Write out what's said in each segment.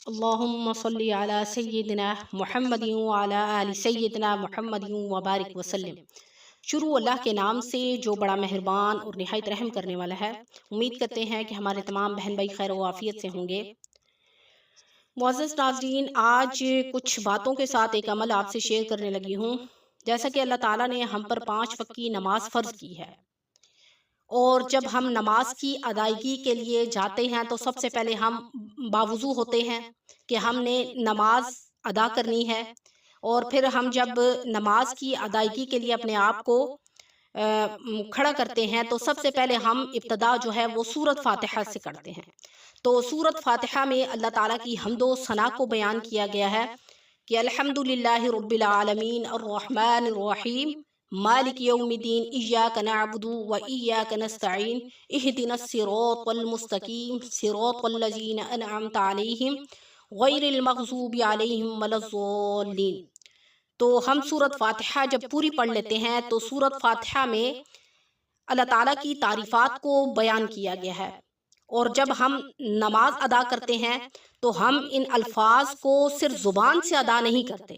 اللہم صلی علی سیدنا محمد وعلی آل سیدنا محمد وبارک وسلم۔ شروع اللہ کے نام سے جو بڑا مہربان اور نہایت رحم کرنے والا ہے۔ امید کرتے ہیں کہ ہمارے تمام بہن بھائی خیر و عافیت سے ہوں گے۔ معزز ناظرین، آج کچھ باتوں کے ساتھ ایک عمل آپ سے شیئر کرنے لگی ہوں۔ جیسا کہ اللہ تعالیٰ نے ہم پر 5 وقت کی نماز فرض کی ہے، اور جب ہم نماز کی ادائیگی کے لیے جاتے ہیں تو سب سے پہلے ہم باوضو ہوتے ہیں کہ ہم نے نماز ادا کرنی ہے، اور پھر ہم جب نماز کی ادائیگی کے لیے اپنے آپ کو کھڑا کرتے ہیں تو سب سے پہلے ہم ابتدا جو ہے وہ سورۃ فاتحہ سے کرتے ہیں۔ تو سورۃ فاتحہ میں اللہ تعالیٰ کی حمد و ثنا کو بیان کیا گیا ہے کہ الحمدللہ رب العالمین الرحمن الرحیم مالک یوم الدین ایاک نعبد و ایاک نستعین اہدنا الصراط المستقیم صراط الذین انعمت علیہم غیر المغضوب علیہم ولا الضالین۔ تو ہم سورۃ فاتحہ جب پوری پڑھ لیتے ہیں تو سورۃ فاتحہ میں اللہ تعالیٰ کی تعریفات کو بیان کیا گیا ہے، اور جب ہم نماز ادا کرتے ہیں تو ہم ان الفاظ کو صرف زبان سے ادا نہیں کرتے،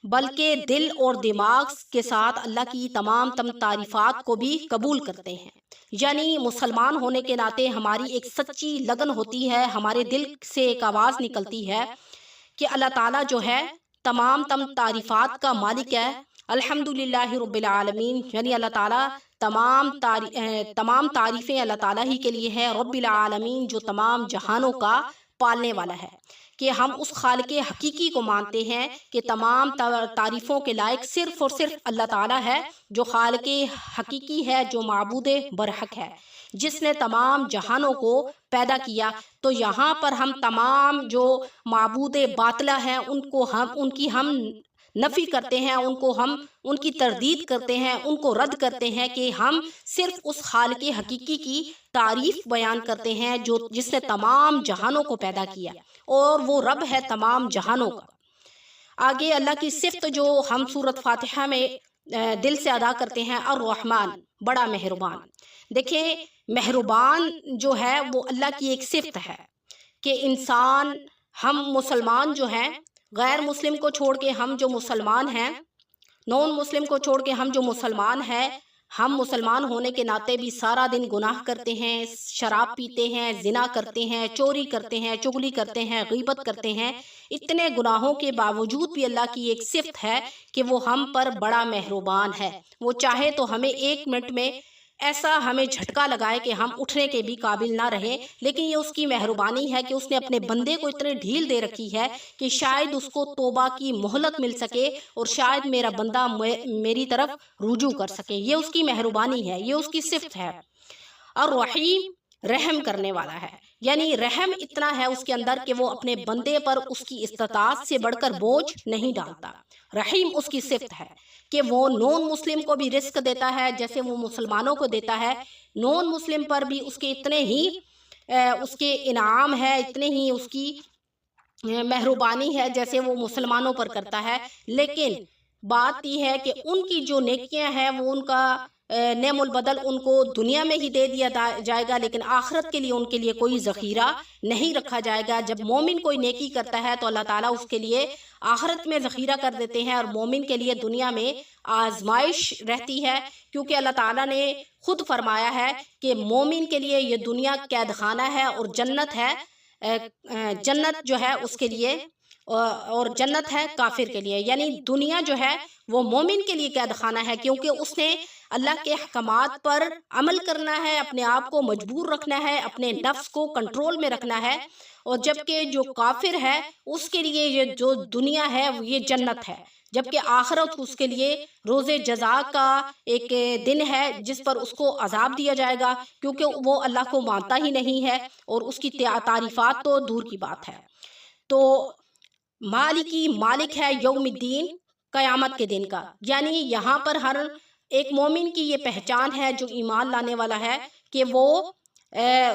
بلکہ دل اور دماغ کے ساتھ اللہ کی تمام تعریفات کو بھی قبول کرتے ہیں۔ یعنی مسلمان ہونے کے ناطے ہماری ایک سچی لگن ہوتی ہے، ہمارے دل سے ایک آواز نکلتی ہے کہ اللہ تعالیٰ جو ہے تمام تعریفات کا مالک ہے۔ الحمدللہ رب العالمین، یعنی اللہ تعالیٰ تمام تعریفیں اللہ تعالیٰ ہی کے لیے ہے۔ رب العالمین، جو تمام جہانوں کا پالنے والا ہے، کہ ہم اس خالق حقیقی کو مانتے ہیں کہ تمام تعریفوں کے لائق صرف اور صرف اللہ تعالیٰ ہے، جو خالق حقیقی ہے، جو معبود برحق ہے، جس نے تمام جہانوں کو پیدا کیا۔ تو یہاں پر ہم تمام جو معبود باطلہ ہیں ان کی ہم نفی کرتے ہیں، ان کی تردید کرتے ہیں، ان کو رد کرتے ہیں، کہ ہم صرف اس خالق حقیقی کی تعریف بیان کرتے ہیں جس نے تمام جہانوں کو پیدا کیا، اور وہ رب ہے تمام جہانوں کا۔ آگے اللہ کی صفت جو ہم سورۃ فاتحہ میں دل سے ادا کرتے ہیں، الرحمن، بڑا مہربان۔ دیکھیں، مہربان جو ہے وہ اللہ کی ایک صفت ہے کہ انسان، ہم مسلمان جو ہیں، غیر مسلم کو چھوڑ کے ہم جو مسلمان ہیں، نون مسلم کو چھوڑ کے ہم جو مسلمان ہیں، ہم مسلمان ہونے کے ناطے بھی سارا دن گناہ کرتے ہیں، شراب پیتے ہیں، زنا کرتے ہیں، چوری کرتے ہیں، چغلی کرتے ہیں، غیبت کرتے ہیں۔ اتنے گناہوں کے باوجود بھی اللہ کی ایک صفت ہے کہ وہ ہم پر بڑا مہربان ہے۔ وہ چاہے تو ہمیں 1 منٹ میں ایسا ہمیں جھٹکا لگائے کہ ہم اٹھنے کے بھی قابل نہ رہیں، لیکن یہ اس کی مہربانی ہے کہ اس نے اپنے بندے کو اتنے ڈھیل دے رکھی ہے کہ شاید اس کو توبہ کی مہلت مل سکے، اور شاید میرا بندہ میری طرف رجوع کر سکے۔ یہ اس کی مہربانی ہے، یہ اس کی صفت ہے۔ الرحیم، رحم کرنے والا ہے، یعنی رحم اتنا ہے اس کے اندر کہ وہ اپنے بندے پر اس کی استطاعت سے بڑھ کر بوجھ نہیں ڈالتا۔ رحیم اس کی صفت ہے کہ وہ نون مسلم کو بھی رزق دیتا ہے جیسے وہ مسلمانوں کو دیتا ہے، نون مسلم پر بھی اس کے اتنے ہی اس کے انعام ہے، اتنے ہی اس کی مہربانی ہے جیسے وہ مسلمانوں پر کرتا ہے۔ لیکن بات یہ ہے کہ ان کی جو نیکیاں ہیں وہ ان کا نعم البدل ان کو دنیا میں ہی دے دیا جائے گا، لیکن آخرت کے لیے ان کے لیے کوئی ذخیرہ نہیں رکھا جائے گا۔ جب مومن کوئی نیکی کرتا ہے تو اللہ تعالیٰ اس کے لیے آخرت میں ذخیرہ کر دیتے ہیں، اور مومن کے لیے دنیا میں آزمائش رہتی ہے، کیونکہ اللہ تعالیٰ نے خود فرمایا ہے کہ مومن کے لیے یہ دنیا قید خانہ ہے، اور جنت ہے، جنت جو ہے اس کے لیے، اور جنت ہے کافر کے لیے۔ یعنی دنیا جو ہے وہ مومن کے لیے قید خانہ ہے، کیونکہ اس نے اللہ کے احکامات پر عمل کرنا ہے، اپنے آپ کو مجبور رکھنا ہے، اپنے نفس کو کنٹرول میں رکھنا ہے، اور جبکہ جو کافر ہے اس کے لیے یہ جو دنیا ہے یہ جنت ہے، جبکہ آخرت اس کے لیے روز جزا کا ایک دن ہے جس پر اس کو عذاب دیا جائے گا، کیونکہ وہ اللہ کو مانتا ہی نہیں ہے، اور اس کی تعریفات تو دور کی بات ہے۔ تو مالک ہے یوم الدین، قیامت کے دن کا، یعنی یہاں پر ہر ایک مومن کی یہ پہچان ہے جو ایمان لانے والا ہے کہ وہ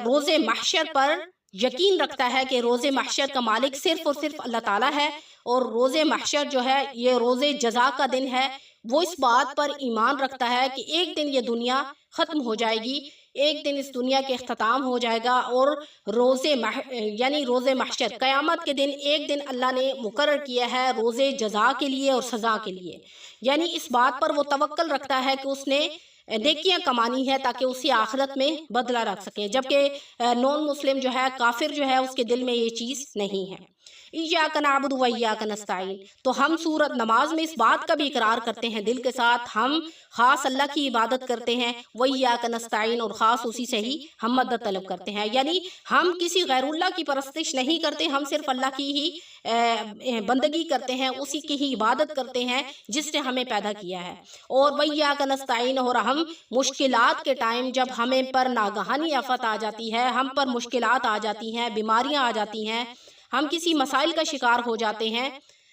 روز محشر پر یقین رکھتا ہے کہ روز محشر کا مالک صرف اور صرف اللہ تعالیٰ ہے، اور روز محشر جو ہے یہ روز جزا کا دن ہے، وہ اس بات پر ایمان رکھتا ہے کہ ایک دن یہ دنیا ختم ہو جائے گی، ایک دن اس دنیا کے اختتام ہو جائے گا، اور روز محشر قیامت کے دن ایک دن اللہ نے مقرر کیا ہے روز جزا کے لیے اور سزا کے لیے، یعنی اس بات پر وہ توکل رکھتا ہے کہ اس نے نیکیاں کمانی ہے تاکہ اسی آخرت میں بدلہ رکھ سکے، جبکہ نون مسلم جو ہے، کافر جو ہے، اس کے دل میں یہ چیز نہیں ہے۔ ایاک نعبد و ایاک نستعین، تو ہم سورت نماز میں اس بات کا بھی اقرار کرتے ہیں دل کے ساتھ، ہم خاص اللہ کی عبادت کرتے ہیں، وایاک نستعین، اور خاص اسی سے ہی ہم مدد طلب کرتے ہیں، یعنی ہم کسی غیر اللہ کی پرستش نہیں کرتے، ہم صرف اللہ کی ہی بندگی کرتے ہیں، اسی کی ہی عبادت کرتے ہیں جس نے ہمیں پیدا کیا ہے۔ اور وایاک نستعین، اور ہم مشکلات کے ٹائم جب ہمیں پر ناگہانی آفت آ جاتی ہے، ہم پر مشکلات آ جاتی ہیں، بیماریاں آ جاتی ہیں، ہم کسی مسائل کا شکار ہو جاتے ہیں،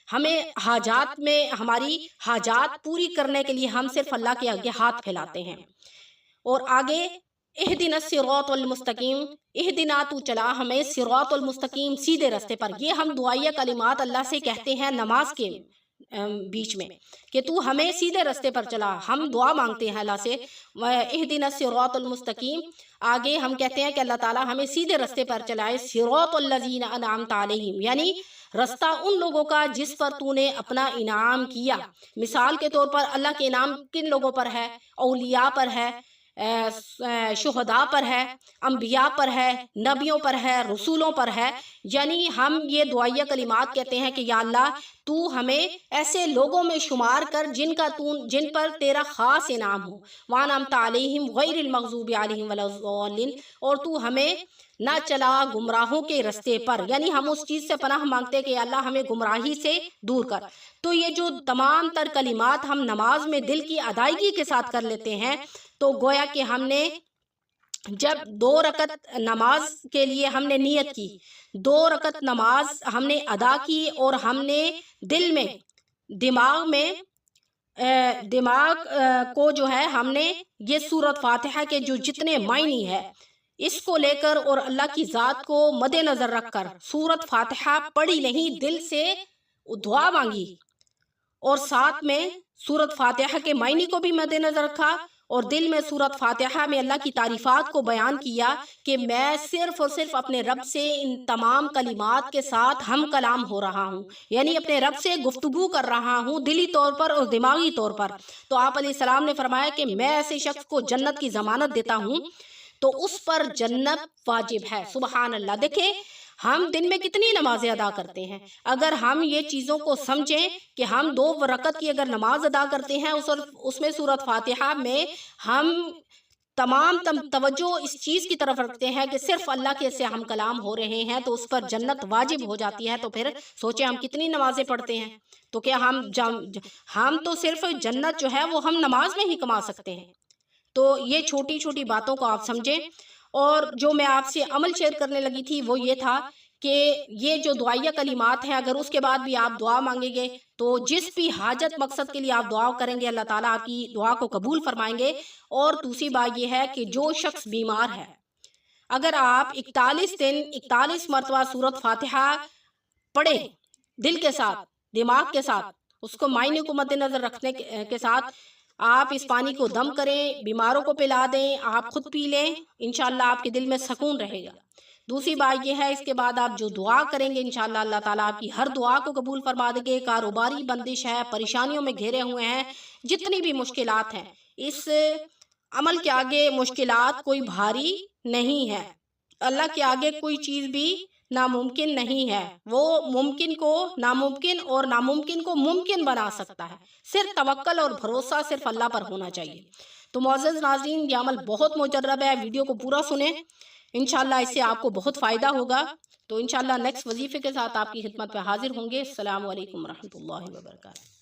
ہمیں حاجات میں ہماری حاجات پوری کرنے کے لیے ہم صرف اللہ کے آگے ہاتھ پھیلاتے ہیں۔ اور آگے اہدنا الصراط المستقیم، اہدنا، تو چلا ہمیں، صراط المستقیم، سیدھے راستے پر۔ یہ ہم دعائیہ کلمات اللہ سے کہتے ہیں نماز کے بیچ میں کہ تو ہمیں سیدھے راستے پر چلا، ہم دعا مانگتے ہیں اللہ سے، اہدنا الصراط المستقیم۔ آگے ہم کہتے ہیں کہ اللہ تعالیٰ ہمیں سیدھے راستے پر چلائے، صراط الذین انعمت علیہم، یعنی رستہ ان لوگوں کا جس پر تو نے اپنا انعام کیا۔ مثال کے طور پر اللہ کے انعام کن لوگوں پر ہے؟ اولیاء پر ہے، شہداء پر ہے، انبیاء پر ہے، نبیوں پر ہے، رسولوں پر ہے، یعنی ہم یہ دعائیہ کلمات کہتے ہیں کہ یا اللہ تو ہمیں ایسے لوگوں میں شمار کر جن پر تیرا خاص انعام ہو، وَأَنْعَمْتَ عَلَيْهِمْ غَيْرِ الْمَغْضُوبِ عَلَيْهِمْ وَلَا الضَّالِّينَ، اور تو ہمیں نہ چلا گمراہوں کے رستے پر، یعنی ہم اس چیز سے پناہ مانگتے کہ اللہ ہمیں گمراہی سے دور کر۔ تو یہ جو تمام تر کلمات ہم نماز میں دل کی ادائیگی کے ساتھ کر لیتے ہیں، تو گویا کہ ہم نے جب 2 رکعت نماز کے لیے ہم نے نیت کی، 2 رکعت نماز ہم نے ادا کی، اور ہم نے دل میں دماغ کو جو ہے ہم نے یہ سورت فاتحہ کے جو جتنے معنی ہے اس کو لے کر اور اللہ کی ذات کو مد نظر رکھ کر سورت فاتحہ پڑھی نہیں، دل سے دعا مانگی، اور ساتھ میں سورت فاتحہ کے معنی کو بھی مد نظر رکھا، اور دل میں سورت فاتحہ میں اللہ کی تعریفات کو بیان کیا کہ میں صرف اور صرف اپنے رب سے ان تمام کلمات کے ساتھ ہم کلام ہو رہا ہوں، یعنی اپنے رب سے گفتگو کر رہا ہوں دلی طور پر اور دماغی طور پر۔ تو آپ علیہ السلام نے فرمایا کہ میں ایسے شخص کو جنت کی ضمانت دیتا ہوں تو اس پر جنت واجب ہے۔ سبحان اللہ! دیکھیں ہم دن میں کتنی نمازیں ادا کرتے ہیں، اگر ہم یہ چیزوں کو سمجھیں کہ ہم 2 رکعت کی اگر نماز ادا کرتے ہیں اس میں سورت فاتحہ میں ہم تمام توجہ اس چیز کی طرف رکھتے ہیں کہ صرف اللہ کے سے ہم کلام ہو رہے ہیں، تو اس پر جنت واجب ہو جاتی ہے۔ تو پھر سوچیں ہم کتنی نمازیں پڑھتے ہیں، تو کیا ہم تو صرف جنت جو ہے وہ ہم نماز میں ہی کما سکتے ہیں۔ تو یہ چھوٹی چھوٹی باتوں کو آپ سمجھیں۔ اور جو میں آپ سے عمل شیئر کرنے لگی تھی وہ یہ تھا کہ یہ جو دعائیہ کلمات ہیں اگر اس کے بعد بھی آپ دعا مانگیں گے تو جس بھی حاجت مقصد کے لیے آپ دعا کریں گے اللہ تعالیٰ آپ کی دعا کو قبول فرمائیں گے۔ اور دوسری بات یہ ہے کہ جو شخص بیمار ہے، اگر آپ 41 دن 41 مرتبہ سورت فاتحہ پڑھیں دل کے ساتھ، دماغ کے ساتھ، اس کو معنی کو مد نظر رکھنے کے ساتھ، آپ اس پانی کو دم کریں، بیماروں کو پلا دیں، آپ خود پی لیں، انشاءاللہ آپ کے دل میں سکون رہے گا۔ دوسری بات یہ ہے اس کے بعد آپ جو دعا کریں گے انشاءاللہ اللہ تعالیٰ آپ کی ہر دعا کو قبول فرما دیں گے۔ کاروباری بندش ہے، پریشانیوں میں گھیرے ہوئے ہیں، جتنی بھی مشکلات ہیں، اس عمل کے آگے مشکلات کوئی بھاری نہیں ہے، اللہ کے آگے کوئی چیز بھی ناممکن نہیں ہے، وہ ممکن کو ناممکن اور ناممکن کو ممکن بنا سکتا ہے، صرف توکل اور بھروسہ صرف اللہ پر ہونا چاہیے۔ تو معزز ناظرین یہ عمل بہت مجرب ہے، ویڈیو کو پورا سنیں، انشاءاللہ اس سے آپ کو بہت فائدہ ہوگا۔ تو انشاءاللہ نیکسٹ وظیفے کے ساتھ آپ کی خدمت پہ حاضر ہوں گے۔ السلام علیکم ورحمۃ اللہ وبرکاتہ۔